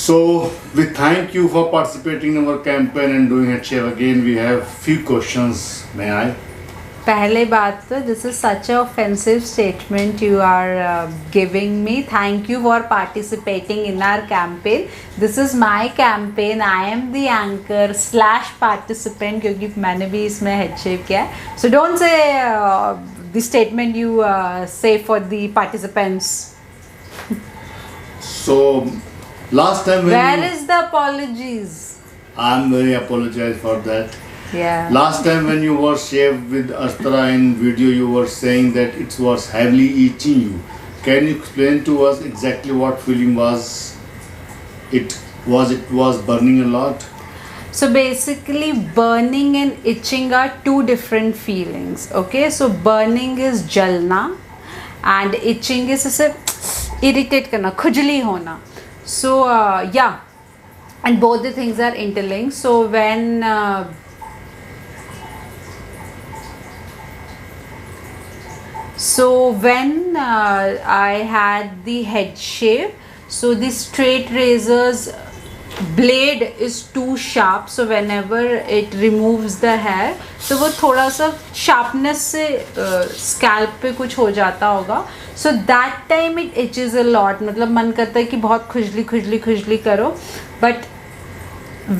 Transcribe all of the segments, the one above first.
So we thank you for participating in our campaign and doing head shave again. We have few questions. May I? पहले बात तो this is such a offensive statement you are giving me. Thank you for participating in our campaign. This is my campaign. I am the anchor / participant क्योंकि मैंने भी इसमें head shave किया है. So don't say the statement you say for the participants. So last time when Where is the apologies? I'm very apologize for that. Yeah. Last time when you were shaved with Astra in video, you were saying that it was heavily itching you. Can you explain to us exactly what feeling was? It was burning a lot. So basically burning and itching are two different feelings. Okay, so burning is jalna and itching is ऐसे irritate करना, खुजली होना. So yeah, and both the things are interlinked. So when I had the head shave, so the straight razor's blade is too sharp, so whenever it removes the hair, तो वो थोड़ा सा sharpness से scalp पे कुछ हो जाता होगा. So that time it itches a lot. मतलब मन करता है कि बहुत खुजली करो. But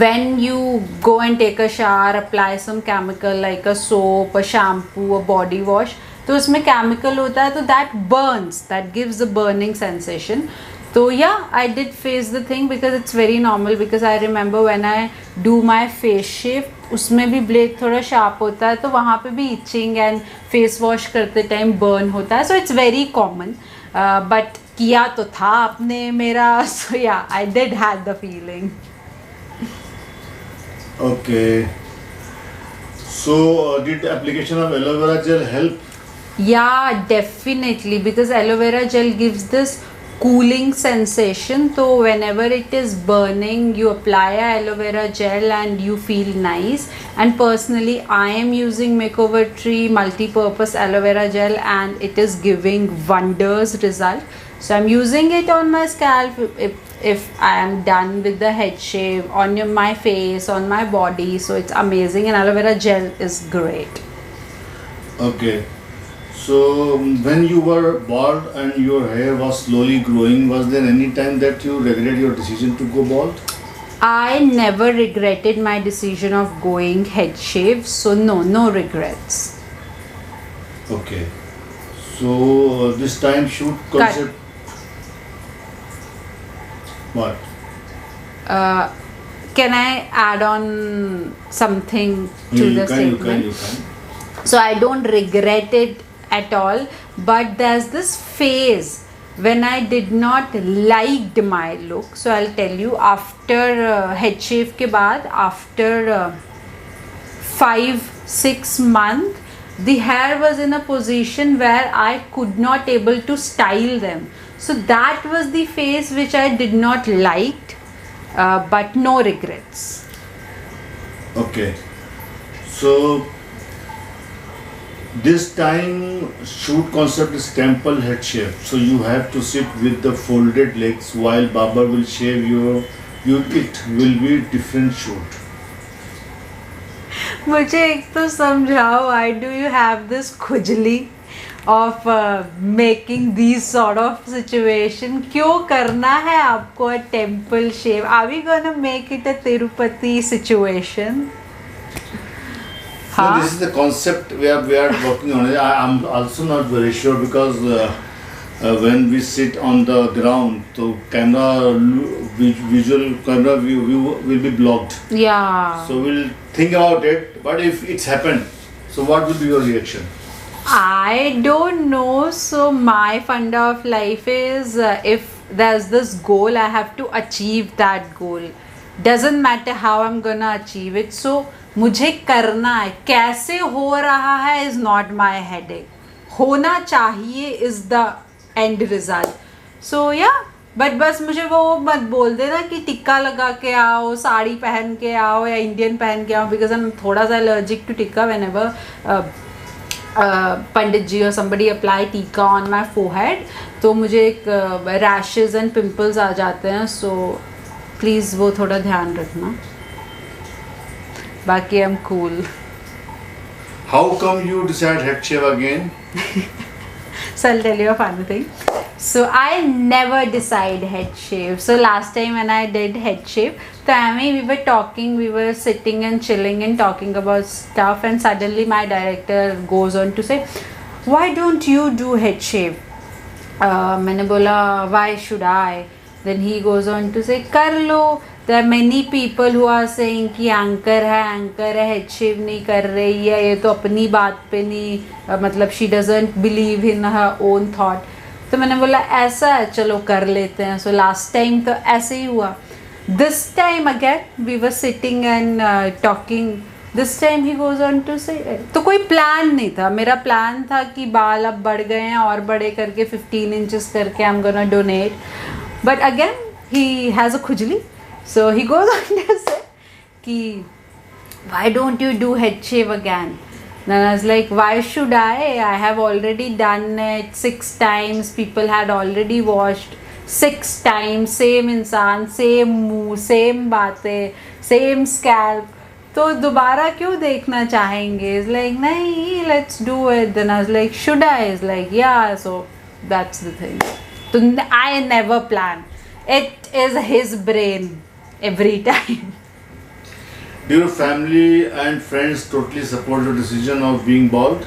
when you go and take a shower, apply some chemical like a soap, a shampoo, a body wash, तो उसमें chemical होता है, तो that burns, that gives the burning sensation. So yeah, I did face the thing because it's very normal, because I remember when I do my face shave, उसमें भी blade थोड़ा sharp होता है, तो वहाँ पे भी itching and face wash करते time burn होता है. So it's very common. But किया तो था आपने मेरा, so yeah, I did had the feeling. Okay. So did application of aloe vera gel help? Yeah, definitely, because aloe vera gel gives this cooling sensation. So whenever it is burning, you apply a aloe vera gel and you feel nice. And personally, I am using Makeover Tree multi-purpose aloe vera gel and it is giving wonders result. So I'm using it on my scalp if I am done with the head shave, on my face, on my body. So it's amazing, and aloe vera gel is great. Okay. So when you were bald and your hair was slowly growing, was there any time that you regret your decision to go bald? I never regretted my decision of going head shave, so no regrets. Okay. So this time shoot concept. What? Can I add on something to the statement? You can. So I don't regret it at all, but there's this phase when I did not liked my look. So I'll tell you, after head shave के बाद, after 5-6 months, the hair was in a position where I could not able to style them. So that was the phase which I did not like, but no regrets. Okay. So this time shoot concept is temple head shave. So you have to sit with the folded legs while barber will shave you. It will be different shoot. मुझे एक तो समझाओ, why do you have this खुजली of making these sort of situation? क्यों करना है आपको a temple shave? Are we gonna make it a Tirupati situation? So this is the concept we are working on it. I am also not very sure, because when we sit on the ground, so visual camera view will be blocked. Yeah. So we'll think about it. But if it's happened, so what will be your reaction? I don't know. So my funda of life is, if there's this goal, I have to achieve that goal. Doesn't matter how I'm gonna achieve it. So मुझे करना है. कैसे हो रहा है is not my headache. होना चाहिए is the end result. So yeah, but बस मुझे वो मत बोल देना कि टिक्का लगा के आओ, साड़ी पहन के आओ या इंडियन पहन के आओ, बिकॉज आई एम थोड़ा सा एलर्जिक टू टिक्का. व्हेनेवर पंडित जी और somebody apply टीका on my forehead, तो मुझे एक रैशेज एंड पिंपल्स आ जाते हैं. सो प्लीज़ वो थोड़ा ध्यान रखना. बाकी I'm cool. How come you decide head shave again? So I'll tell you a funny thing. So I never decide head shave. So last time when I did head shave, so Amy, we were talking, we were sitting and chilling and talking about stuff, and suddenly my director goes on to say, why don't you do head shave? मैंने बोला why should I? Then he goes on to say कर लो. There are many people who are saying कि anchor है head शेव नहीं कर रही है, ये तो अपनी बात पे नहीं, मतलब she doesn't believe in her own thought. तो मैंने बोला ऐसा है, चलो कर लेते हैं. सो लास्ट टाइम तो ऐसे ही हुआ. This time again we were sitting and talking. This time he goes on to say, तो कोई प्लान नहीं था. मेरा प्लान था कि बाल अब बढ़ गए हैं और बड़े करके 15 इंचेस करके I am gonna donate. But again he has a खुजली. So he goes on to say कि why don't you do head shave again? Then I was like, why should I? I have already done it 6 times. People had already washed 6 times. Same इंसान, same मुँह, same बातें, same scalp. तो दोबारा क्यों देखना चाहेंगे? It's like नहीं, let's do it. Then I was like, should I? It's like yeah. So that's the thing. So I never plan. It is his brain. Every time. Do your family and friends totally support your decision of being bald?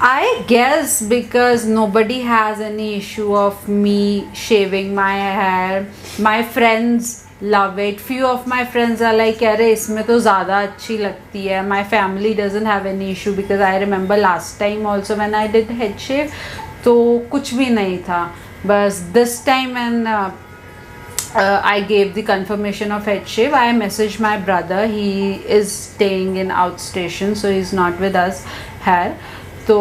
I guess because nobody has any issue of me shaving my hair. My friends love it. Few of my friends are like अरे इसमें तो ज़्यादा अच्छी लगती है. My family doesn't have any issue because I remember last time also when I did head shave तो कुछ भी नहीं था. बस this time when I gave the confirmation of head shave, I messaged my brother. He is staying in outstation, so he's not with us here. So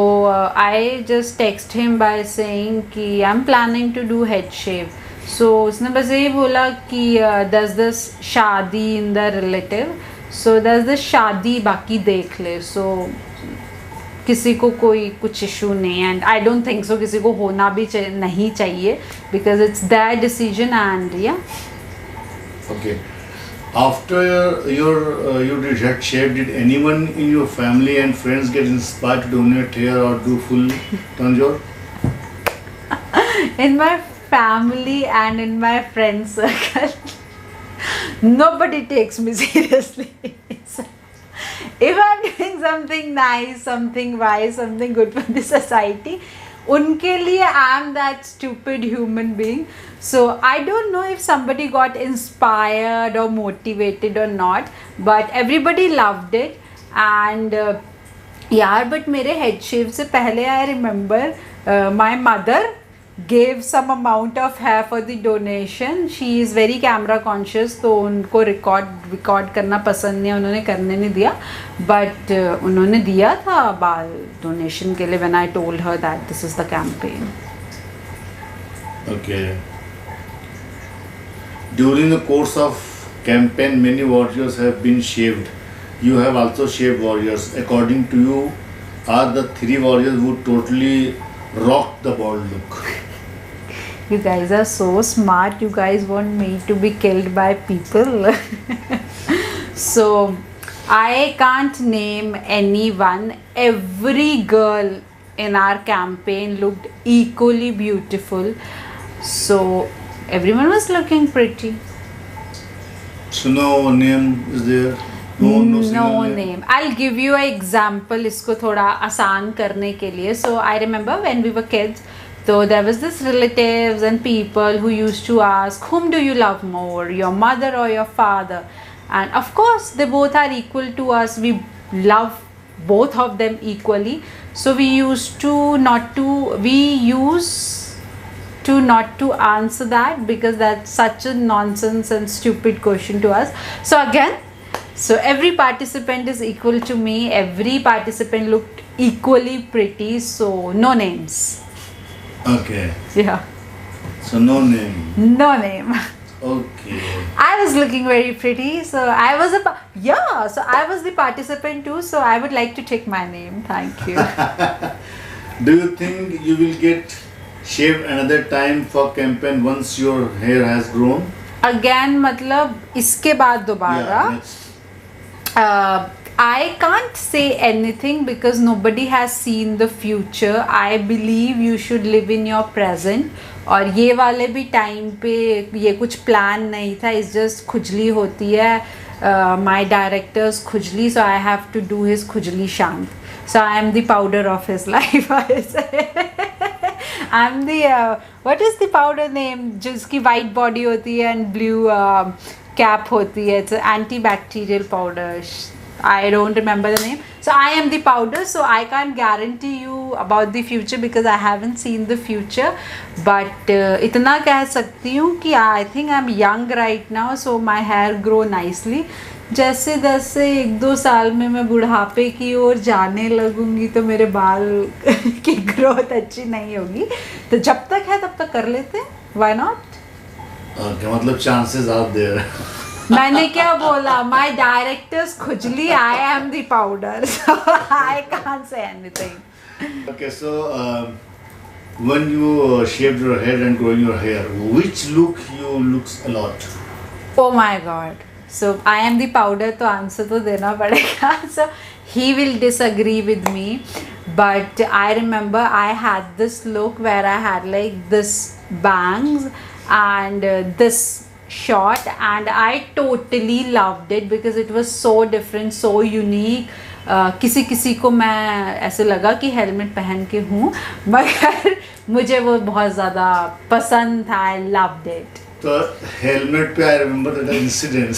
I just text him by saying कि I'm planning to do head shave. So उसने बस यही बोला कि there's this शादी in the relative. So there's this शादी, बाकी देख ले. So किसी को कोई कुछ इशू नहीं है. And I don't think so किसी को होना भी नहीं चाहिए because it's their decision. And yeah okay, after you did head shave, did anyone in your family and friends get inspired to donate hair or do full tanjore? In my family and in my friend circle nobody takes me seriously. If I'm doing something nice, something wise, something good for the society, उनके लिए I am that stupid human being. So I don't know if somebody got inspired or motivated or not, but everybody loved it. And यार but मेरे head shave से पहले I remember my mother gave some amount of hair for the donation. She is very camera conscious, तो उनको record करना पसंद नहीं, उन्होंने करने नहीं दिया. बट उन्होंने दिया था बाल डोनेशन के लिए when I told her that this is the campaign. Okay. During the course of campaign, many warriors have been shaved. You have also shaved warriors. According to you, are the 3 warriors who totally rocked the bald look? You guys are so smart. You guys want me to be killed by people. So I can't name anyone. Every girl in our campaign looked equally beautiful. So everyone was looking pretty. So no name is there? No name. I'll give you an example इसको थोड़ा आसान करने के लिए. So I remember when we were kids, so there was this relatives and people who used to ask, whom do you love more, your mother or your father? And of course they both are equal to us. We love both of them equally. So we used to not to answer that because that's such a nonsense and stupid question to us. So again, so every participant is equal to me. Every participant looked equally pretty. So no names. Okay. Yeah. So no name. No name. Okay. I was looking very pretty, so I was so I was the participant too. So I would like to take my name. Thank you. Do you think you will get shave another time for campaign once your hair has grown? Again, मतलब इसके बाद दोबारा. Yeah, next. I can't say anything because nobody has seen the future. I believe you should live in your present. और ये वाले भी time पे ये कुछ प्लान नहीं था. It's just खुजली होती है. My director's खुजली, so I have to do his खुजली शांत. So I am the powder of his life. I say. I'm the what is the powder name? जिसकी white body होती है and blue cap होती है. It's an antibacterial powder. I don't remember the name. So I am the powder, so I can't guarantee you about the future because I haven't seen the future. But इतना कह सकती हूँ कि I think I'm young right now, so my hair grow nicely. जैसे जैसे 1-2 साल में मैं बुढ़ापे की ओर जाने लगूंगी तो मेरे बाल की ग्रोथ अच्छी नहीं होगी. तो जब तक है तब तक कर लेते हैं. Why not? Okay, मतलब chances are there. मैंने क्या बोला? My director's खुजली. I am the powder, so I can't say anything. Okay, so when you shaved your head and growing your hair, which look you looks a lot? Oh my God. So I am the powder, तो answer तो देना पड़ेगा. So he will disagree with me, but I remember I had this look where I had like this bangs and this short, and I totally loved it because it was so different, so unique. किसी किसी को मैं ऐसे लगा कि helmet पहन के हूँ, मगर मुझे वो बहुत ज़्यादा पसंद था. I loved it. So helmet पे I remember that incident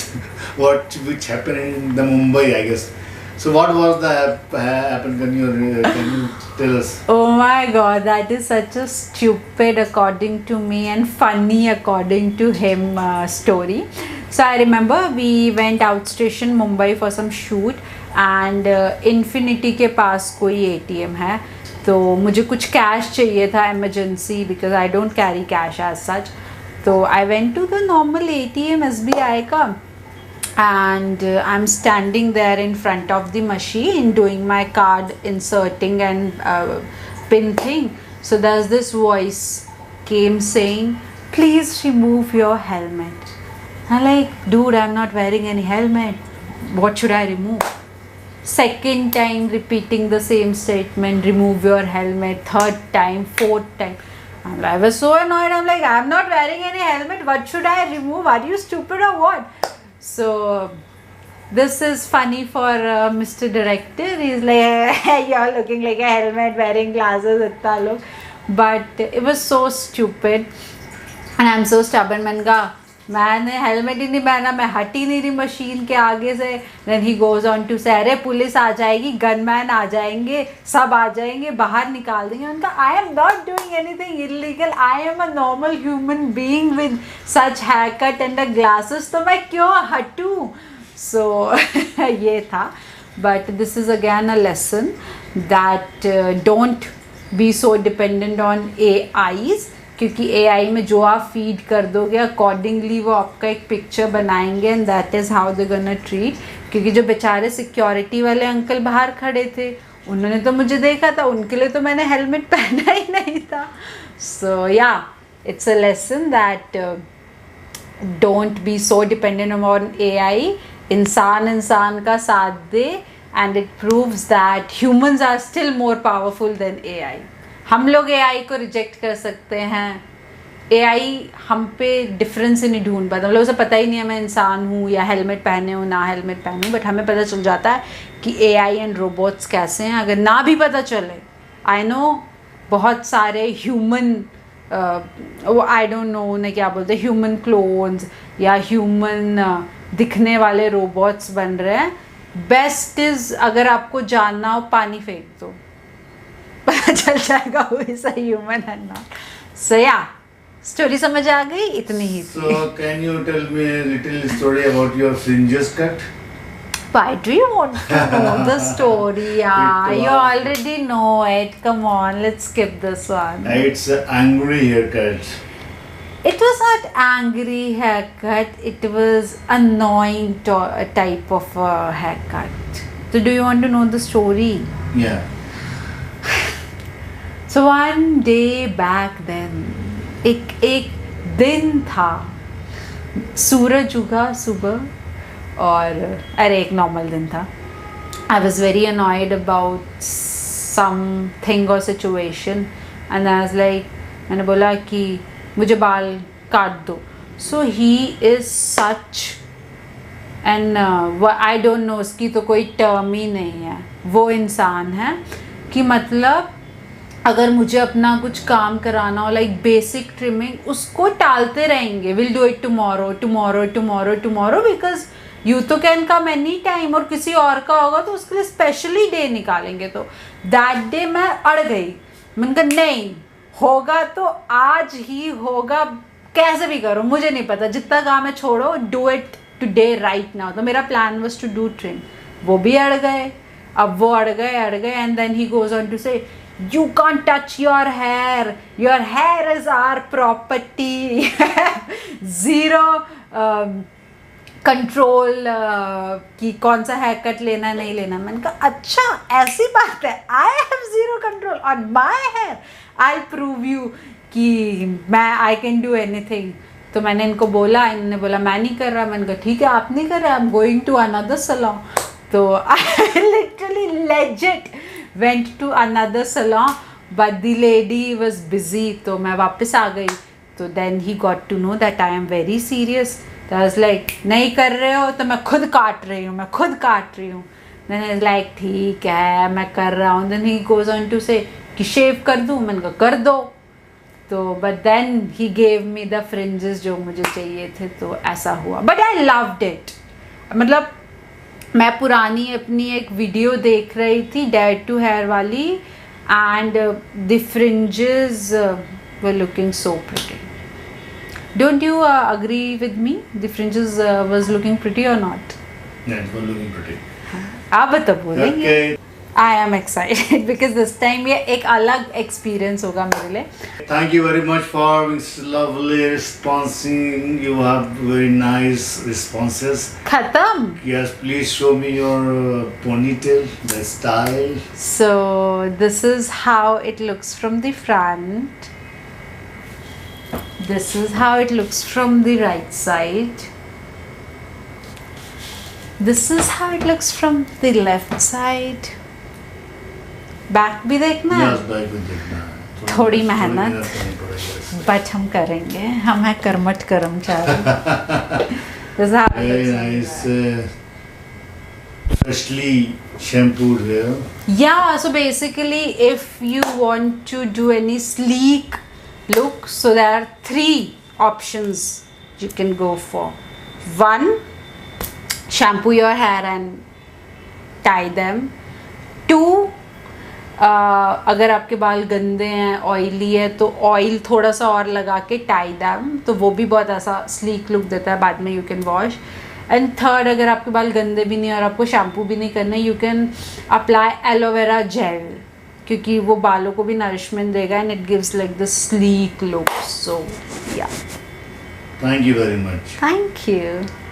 which happened in the Mumbai, I guess. So what was the happened? Can you tell us? Oh my God, that is such a stupid according to me and funny according to him story. So I remember we went outstation Mumbai for some shoot and Infinity के पास कोई ATM है, तो मुझे कुछ cash चाहिए था emergency because I don't carry cash as such. So I went to the normal ATM SBI का, and I'm standing there in front of the machine doing my card inserting and pin thing. So there's this voice came saying, please remove your helmet. I'm like, dude, I'm not wearing any helmet. What should I remove? Second time repeating the same statement, remove your helmet. Third time, fourth time. I was so annoyed. I'm like, I'm not wearing any helmet. What should I remove? Are you stupid or what? So this is funny for Mr. Director. He's like, hey, you're looking like a helmet, wearing glasses, itna look. But it was so stupid. And I'm so stubborn. मैंने helmet ही नहीं पहना, मैं हट ही नहीं रही machine के आगे से. Then he goes on to say, अरे पुलिस आ जाएगी, गनमैन आ जाएंगे, सब आ जाएंगे, बाहर निकाल देंगे. उनका I am not doing anything illegal. I am a normal human being with such haircut and a glasses. तो मैं क्यों हटूँ? So ये था. But this is again a lesson that don't be so dependent on AIs. क्योंकि AI में जो आप feed कर दोगे अकॉर्डिंगली वो आपका एक पिक्चर बनाएंगे and that is how they gonna treat. क्योंकि जो बेचारे सिक्योरिटी वाले अंकल बाहर खड़े थे उन्होंने तो मुझे देखा था, उनके लिए तो मैंने हेलमेट पहना ही नहीं था. So yeah it's a lesson that don't be so dependent on AI. इंसान का साथ दे and it proves that humans are still more powerful than AI. हम लोग AI को रिजेक्ट कर सकते हैं, AI हम पे डिफरेंस ही नहीं ढूंढ पाता. हम लोग उसे पता ही नहीं है मैं इंसान हूँ या हेलमेट पहने हूँ ना हेलमेट पहनूँ, बट हमें पता चल जाता है कि AI एंड रोबोट्स कैसे हैं. अगर ना भी पता चले, आई नो बहुत सारे ह्यूमन आई डोंट नो उन्हें क्या बोलते हैं, ह्यूमन क्लोन्स या ह्यूमन दिखने वाले रोबोट्स बन रहे हैं. बेस्ट इज़ अगर आपको जानना हो पानी फेंक दो, पता चल जाएगा who is a human and not. So yeah, story समझ आ गई, इतनी ही. So can you tell me a little story about your fringes cut? Why do you want to know the story? Yeah, you already know it. Come on, let's skip this one. It's an angry haircut. It was not angry haircut. It was annoying type of haircut. So do you want to know the story? Yeah. So one day back then, एक दिन था, सूरज उगा सुबह और अरे एक normal दिन था. I was very annoyed about something or situation and I was like, मैंने बोला कि मुझे बाल काट दो. So he is such and I don't know, उसकी तो कोई टर्म ही नहीं है. वो इंसान है कि मतलब अगर मुझे अपना कुछ काम कराना हो लाइक बेसिक ट्रिमिंग, उसको टालते रहेंगे. Will do it tomorrow tomorrow tomorrow tomorrow because you तो कैन कम एनी टाइम, और किसी और का होगा तो उसके लिए स्पेशली डे निकालेंगे. तो दैट डे मैं अड़ गई. मैंने कहा नहीं होगा तो आज ही होगा, कैसे भी करो मुझे नहीं पता, जितना काम है छोड़ो, do it today right now. तो मेरा plan was to do trim. वो भी अड़ गए. अब वो अड़ गए and then he goes on to say you can't touch your hair is our property. Zero control कि कौन सा हेयर कट लेना नहीं लेना. मैंने कहा अच्छा ऐसी बात है, I have zero control on my hair, I prove you कि मैं आई कैन डू एनीथिंग. तो मैंने इनको बोला, इन्होंने बोला मैं नहीं कर रहा. मैंने कहा ठीक है आप नहीं कर रहे, I am going to another salon. तो I literally legit went to another salon but the lady was busy. तो मैं वापस आ गई. तो then he got to know that I am very serious. तो I was like नहीं कर रहे हो तो मैं खुद काट रही हूँ. Then I was like ठीक है मैं कर रहा हूँ. Then he goes on to say कि शेव कर दूँ. मैंने कहा कर दो. तो but then he gave me the fringes जो मुझे चाहिए थे. तो ऐसा हुआ but I loved it. मतलब मैं पुरानी अपनी एक वीडियो देख रही थी डेड टू हेयर वाली and the fringes were looking so pretty. Don't you agree with me? The fringes was looking pretty और not? It was looking pretty. आप तो बोलेंगे. Okay. I am excited because this time ये एक अलग experience होगा मेरे लिए. Thank you very much for this lovely responding. You have very nice responses. खत्म. Yes, please show me your ponytail, the style. So this is how it looks from the front. This is how it looks from the right side. This is how it looks from the left side. Back भी देखना है. Yes, back भी देखना है. थोड़ी मेहनत but हम करेंगे. हम हैं कर्मठ कर्मचारी. Very nice. Freshly shampooed hair. Yeah, so basically if you want to do any sleek look, so there are 3 options you can go for. 1, shampoo your hair and tie them. 2, अगर आपके बाल गंदे हैं, ऑयली है, तो oil थोड़ा सा और लगा के टाई दैम, तो वो भी बहुत ऐसा स्लीक लुक देता है. बाद में you can wash. And 3rd, अगर आपके बाल गंदे भी नहीं और आपको शैम्पू भी नहीं करना, you can apply aloe vera gel, क्योंकि वो बालों को भी नरिशमेंट देगा and it gives like the sleek look. So yeah, Thank you very much. Thank you.